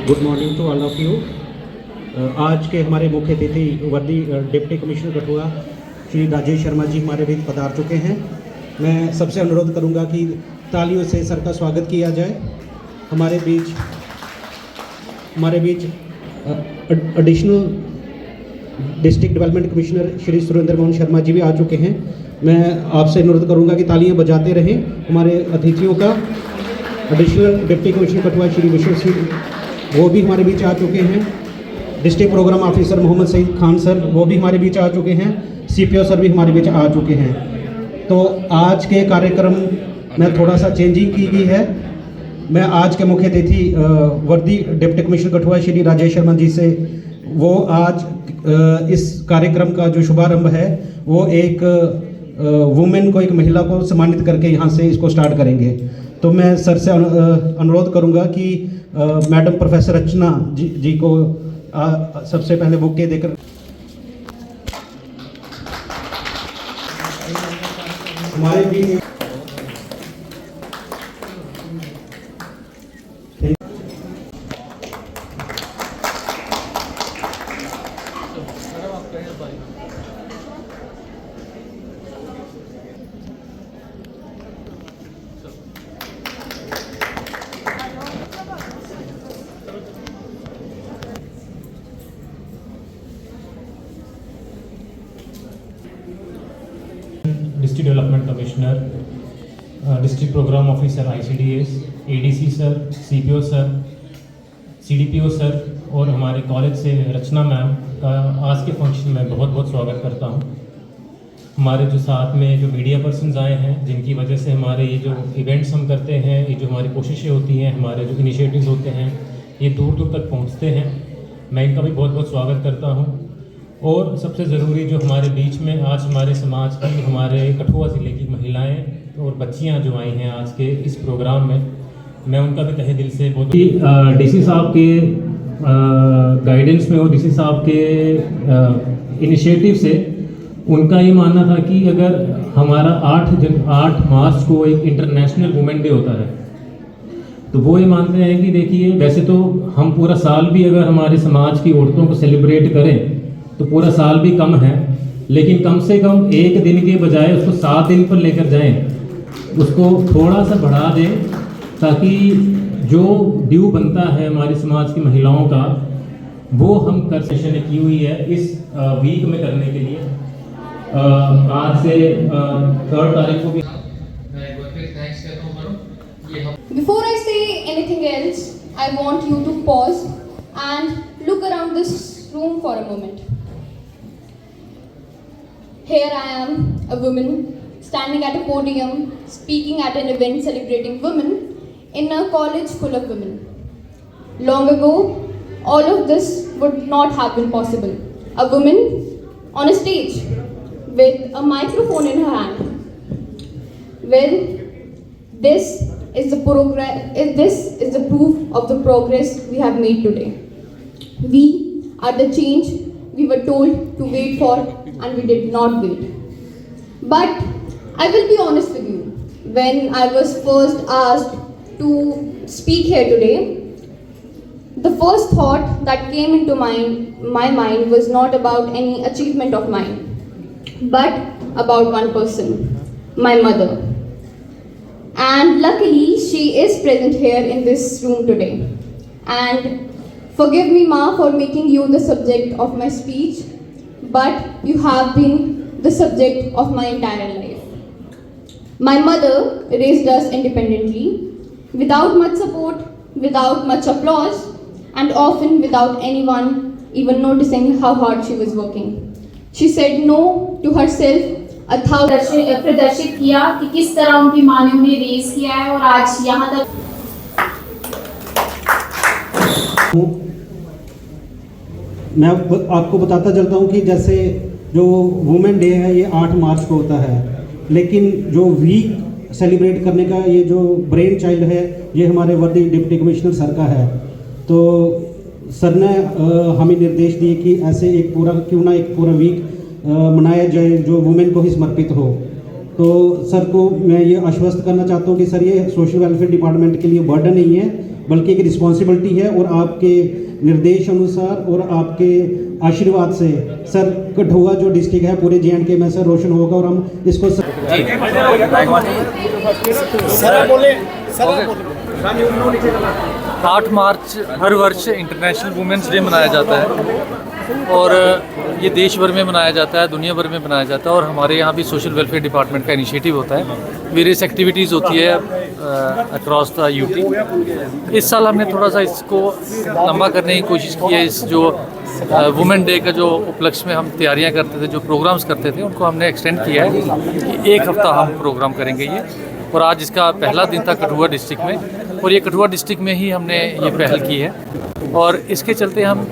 Good morning to all of you. आज के हमारे मुख्य अतिथि वर्दी डिप्टी कमिश्नर कठुआ श्री राजेश शर्मा जी हमारे बीच पधार चुके हैं। मैं सबसे अनुरोध करूंगा कि तालियों से सर का स्वागत किया जाए। हमारे बीच additional district development commissioner Shri Surendra Mohan Sharma ji भी आ चुके हैं। मैं आपसे अनुरोध करूंगा कि तालियां बजाते रहें हमारे अतिथियों का। Additional deputy commissioner Kathua Shri Vishwa Singh वो भी हमारे बीच आ चुके हैं। District programme officer Mohammad Saeed Khan sir वो भी हमारे बीच आ चुके हैं। CPO सर भी हमारे बीच आ चुके हैं। तो आज के कार्यक्रम में थोड़ा सा चेंजिंग की गई है। मैं आज के मुख्य अतिथि वर्दी डिप्टी कमिश्नर कठुआ श्री राजेश शर्मा जी से वो आज इस कार्यक्रम का जो शुभारंभ है वो एक वुमेन को, एक महिला को सम्मानित करके यहाँ से इसको स्टार्ट करेंगे। तो मैं सर से अनुरोध करूँगा कि मैडम प्रोफेसर रचना जी को सबसे पहले बुके देकर हमारे भी district development commissioner, district programme officer ICDS, ADC sir, CPO sir, CDPO sir और हमारे कॉलेज से रचना मैम का आज के फंक्शन में बहुत बहुत स्वागत करता हूँ। हमारे जो साथ में जो मीडिया पर्सन्स आए हैं जिनकी वजह से हमारे ये जो इवेंट्स हम करते हैं, ये जो हमारी कोशिशें होती हैं, हमारे जो इनिशिएटिव्स होते हैं, ये दूर दूर तक पहुँचते हैं। मैं इनका भी बहुत बहुत स्वागत करता हूँ। और सबसे ज़रूरी जो हमारे बीच में आज हमारे समाज की, हमारे कठुआ ज़िले की महिलाएं और बच्चियां जो आई हैं आज के इस प्रोग्राम में, मैं उनका भी तहे दिल से बहुत DC साहब के गाइडेंस में और DC साहब के इनिशिएटिव से उनका ये मानना था कि अगर हमारा 8 मार्च को एक इंटरनेशनल वुमेन डे होता है तो वो ये मानते हैं कि देखिए वैसे तो हम पूरा साल भी अगर हमारे समाज की औरतों को सेलिब्रेट करें तो पूरा साल भी कम है, लेकिन कम से कम एक दिन के बजाय उसको 7 दिन पर लेकर जाएं, उसको थोड़ा सा बढ़ा दें ताकि जो ड्यू बनता है हमारे समाज की महिलाओं का वो हम कर सेशन ने की हुई है इस वीक में करने के लिए। आज से 3 तारीख को भी Before I say anything else, I want you to pause and look around this room for a moment. Here I am, a woman, standing at a podium, speaking at an event celebrating women in a college full of women. Long ago, all of this would not have been possible. A woman on a stage with a microphone in her hand. Well, this is the proof of the progress we have made today. We are the change we were told to wait for, and we did not wait. But I will be honest with you, when I was first asked to speak here today, the first thought that came into my mind was not about any achievement of mine, but about one person, my mother. And luckily she is present here in this room today. And forgive me, Ma, for making you the subject of my speech, but you have been the subject of my entire life. My mother raised us independently, without much support, without much applause, and often without anyone even noticing how hard she was working. She said no to herself 1,000 प्रदर्शित किया कि किस तरह उनकी माँ ने उन्हें raise किया है और आज यहाँ तक। मैं आपको बताता चलता हूँ कि जैसे जो वुमेन डे है ये 8 मार्च को होता है, लेकिन जो वीक सेलिब्रेट करने का ये जो ब्रेन चाइल्ड है ये हमारे वर्दी डिप्टी कमिश्नर सर का है। तो सर ने हमें निर्देश दिए कि ऐसे एक पूरा वीक मनाया जाए जो वुमेन को ही समर्पित हो। तो सर को मैं ये आश्वस्त करना चाहता हूँ कि सर ये सोशल वेलफेयर डिपार्टमेंट के लिए बर्डन नहीं है बल्कि एक रिस्पॉन्सिबिलिटी है। और आपके निर्देश अनुसार और आपके आशीर्वाद से सर कठुआ जो डिस्ट्रिक्ट है पूरे JNK में सर रोशन होगा और हम इसको 8 मार्च हर वर्ष इंटरनेशनल वुमेंस डे मनाया जाता है और ये देश भर में मनाया जाता है, दुनिया भर में मनाया जाता है। और हमारे यहाँ भी सोशल वेलफेयर डिपार्टमेंट का इनिशिएटिव होता है, वेरियस एक्टिविटीज़ होती है अक्रॉस द यूटी। इस साल हमने थोड़ा सा इसको लंबा करने की कोशिश की है। इस जो वुमेन डे का जो उपलक्ष्य में हम तैयारियां करते थे, जो प्रोग्राम्स करते थे, उनको हमने एक्सटेंड किया है कि 1 हफ्ता हम प्रोग्राम करेंगे ये। और आज इसका पहला दिन था कठुआ डिस्ट्रिक्ट में, और ये कठुआ डिस्ट्रिक्ट में ही हमने ये पहल की है। और इसके चलते हम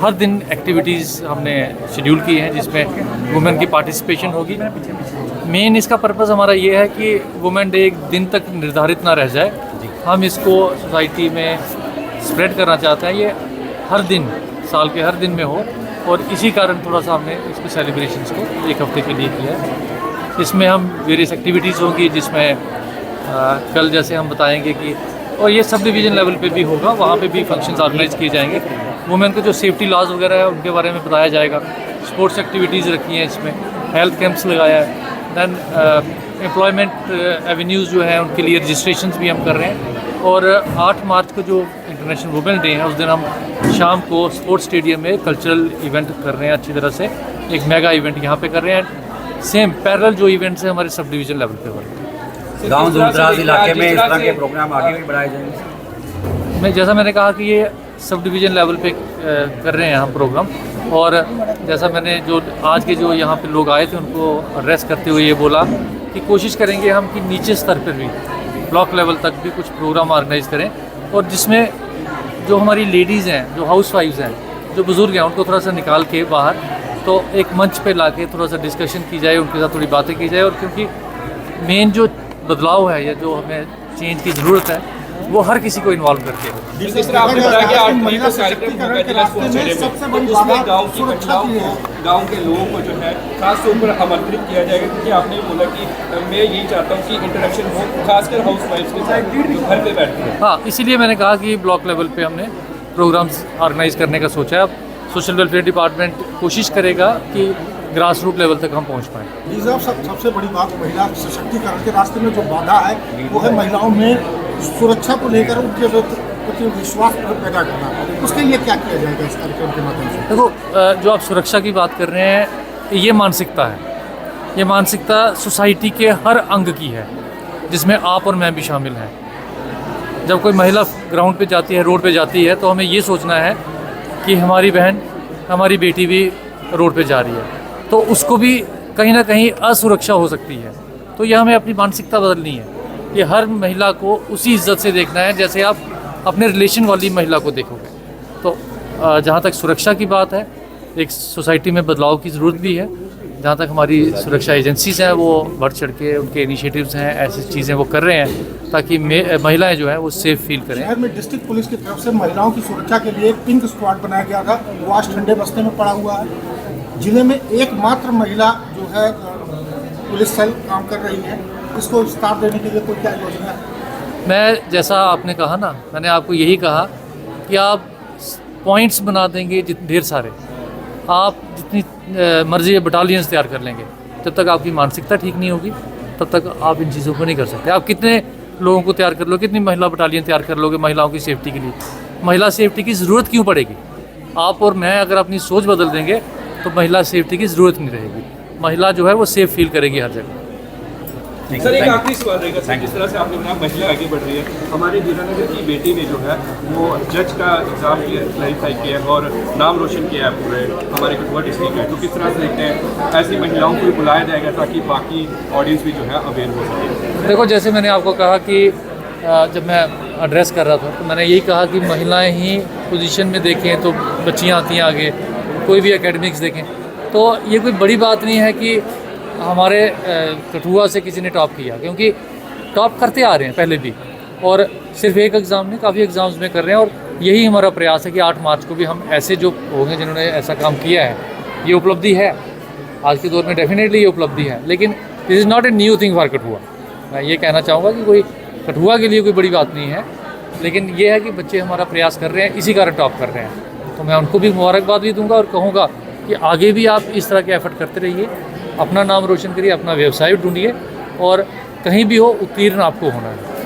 हर दिन एक्टिविटीज़ हमने शेड्यूल की हैं जिसमें वुमेन की पार्टिसिपेशन होगी। मेन इसका पर्पज़ हमारा ये है कि वुमेन डे एक दिन तक निर्धारित ना रह जाए, हम इसको सोसाइटी में स्प्रेड करना चाहते हैं। ये हर दिन, साल के हर दिन में हो, और इसी कारण थोड़ा सा हमने इसको सेलिब्रेशंस को 1 हफ्ते के लिए किया है। इसमें हम वेरियस एक्टिविटीज़ होंगी जिसमें कल जैसे हम बताएंगे कि, और ये सब डिवीज़न लेवल पे भी होगा, वहाँ पे भी फंक्शंस ऑर्गेनाइज किए जाएंगे। वुमेन को जो सेफ्टी लॉज वगैरह है उनके बारे में बताया जाएगा। स्पोर्ट्स एक्टिविटीज़ रखी हैं इसमें, हेल्थ कैंप्स लगाया है। दैन एम्प्लॉयमेंट एवेन्यूज़ जो है उनके लिए रजिस्ट्रेशंस भी हम कर रहे हैं। और 8 मार्च को जो इंटरनेशनल वुमेन डे है उस दिन हम शाम को स्पोर्ट्स स्टेडियम में कल्चरल इवेंट कर रहे हैं अच्छी तरह से, एक मेगा इवेंट यहाँ पे कर रहे हैं। सेम पैरेलल जो इवेंट्स हैं हमारे सब डिवीज़न लेवल पे हो रहे हैं। गाँव दूर-दराज इलाके में इस तरह के प्रोग्राम आगे भी बढ़ाए जाएंगे। जैसा मैंने कहा कि ये सब डिवीज़न लेवल पे कर रहे हैं हम प्रोग्राम। और जैसा मैंने जो आज के जो यहाँ पे लोग आए थे उनको एड्रेस करते हुए ये बोला कि कोशिश करेंगे हम कि नीचे स्तर पर भी, ब्लॉक लेवल तक भी कुछ प्रोग्राम ऑर्गेनाइज करें, और जिसमें जो हमारी लेडीज़ हैं, जो हाउस वाइफ्स हैं, जो बुज़ुर्ग हैं, उनको थोड़ा सा निकाल के बाहर तो एक मंच पे ला के थोड़ा सा डिस्कशन की जाए, उनके साथ थोड़ी बातें की जाए। और क्योंकि मेन जो बदलाव है या जो हमें चेंज की ज़रूरत है वो हर किसी को इन्वॉल्व करके हो। जिस तरह आपने बताया कि 8 मई को कार्यक्रम होगा जिला स्पोर्ट्स स्टेडियम में, जिसमें गांव की महिलाओं को, गांव के लोगों को जो है खास तौर पर आमंत्रित किया जाएगा, क्योंकि आपने बोला कि मैं यही चाहता हूँ कि इंटरेक्शन हो खासकर हाउस वाइफ्स के साथ जो घर पे बैठती हैं। हाँ, इसीलिए मैंने कहा कि ब्लॉक लेवल पे हमने प्रोग्राम्स ऑर्गेनाइज करने का सोचा है। अब सोशल वेलफेयर डिपार्टमेंट कोशिश करेगा कि ग्रास रूट लेवल तक हम पहुँच पाएँ। जी साहब, सबसे बड़ी बात महिला सशक्तिकरण के रास्ते में जो बाधा है वो है महिलाओं में सुरक्षा को लेकर उनके प्रति विश्वास पैदा करना। उसके लिए क्या किया जाएगा इस कार्यक्रम के माध्यम से? देखो, जो आप सुरक्षा की बात कर रहे हैं, ये मानसिकता है। ये मानसिकता सोसाइटी के हर अंग की है, जिसमें आप और मैं भी शामिल हैं। जब कोई महिला ग्राउंड पे जाती है, रोड पे जाती है, तो हमें ये सोचना है कि हमारी बहन, हमारी बेटी भी रोड पे जा रही है, तो उसको भी कहीं ना कहीं असुरक्षा हो सकती है। तो यह हमें अपनी मानसिकता बदलनी है। ये हर महिला को उसी इज्जत से देखना है जैसे आप अपने रिलेशन वाली महिला को देखोगे। तो जहाँ तक सुरक्षा की बात है, एक सोसाइटी में बदलाव की ज़रूरत भी है। जहाँ तक हमारी सुरक्षा एजेंसीज़ हैं वो बढ़ चढ़ के उनके इनिशिएटिव्स हैं, ऐसी चीज़ें वो कर रहे हैं ताकि महिलाएं जो हैं वो सेफ फील करें। शहर में डिस्ट्रिक्ट पुलिस की तरफ से महिलाओं की सुरक्षा के लिए एक पिंक स्क्वाड बनाया गया था, वो आज ठंडे बस्ते में पड़ा हुआ है। जिले में एकमात्र महिला जो है पुलिस सेल काम कर रही है, इसको विस्तार देने के लिए कोई क्या योजना है? मैं, जैसा आपने कहा ना, मैंने आपको यही कहा कि आप पॉइंट्स बना देंगे ढेर सारे, आप जितनी मर्जी बटालियंस तैयार कर लेंगे, जब तक आपकी मानसिकता ठीक नहीं होगी तब तक आप इन चीज़ों को नहीं कर सकते। आप कितने लोगों को तैयार कर लो, कितनी महिला बटालियन तैयार कर लोगे महिलाओं की सेफ्टी के लिए? महिला सेफ्टी की ज़रूरत क्यों पड़ेगी? आप और मैं अगर अपनी सोच बदल देंगे तो महिला सेफ्टी की ज़रूरत नहीं रहेगी। महिला जो है वो सेफ फील करेगी हर जगह। सर, एक आखिरी सवाल रहेगा सर, जिस तरह से आपने बताया महिला आगे बढ़ रही है, हमारे हीरानगर की बेटी ने जो है वो जज का एग्ज़ाम क्लैरिफाई किया है और नाम रोशन किया है पूरे हमारे कठुआ डिस्ट्रिक्ट में। तो किस तरह से देखते हैं ऐसी महिलाओं को बुलाया जाएगा ताकि बाकी ऑडियंस भी जो है अवेयर हो सके? देखो, जैसे मैंने आपको कहा कि जब मैं एड्रेस कर रहा था तो मैंने यही कहा कि महिलाएं ही पोजीशन में देखें तो बच्चियां आती हैं आगे, कोई भी एकेडमिक्स देखें, तो ये कोई बड़ी बात नहीं है कि हमारे कठुआ से किसी ने टॉप किया, क्योंकि टॉप करते आ रहे हैं पहले भी, और सिर्फ एक एग्ज़ाम में, काफ़ी एग्ज़ाम्स में कर रहे हैं। और यही हमारा प्रयास है कि 8 मार्च को भी हम ऐसे जो होंगे जिन्होंने ऐसा काम किया है, ये उपलब्धि है आज के दौर में, डेफिनेटली ये उपलब्धि है, लेकिन this is not a new thing for Kathua. मैं ये कहना चाहूँगा कि कोई कठुआ के लिए कोई बड़ी बात नहीं है, लेकिन ये है कि बच्चे हमारा प्रयास कर रहे हैं, इसी कारण टॉप कर रहे हैं। तो मैं उनको भी मुबारकबाद भी दूंगा और कहूँगा कि आगे भी आप इस तरह के एफर्ट करते रहिए, अपना नाम रोशन करिए, अपना व्यवसाय ढूंढिए और कहीं भी हो उत्तीर्ण आपको होना है।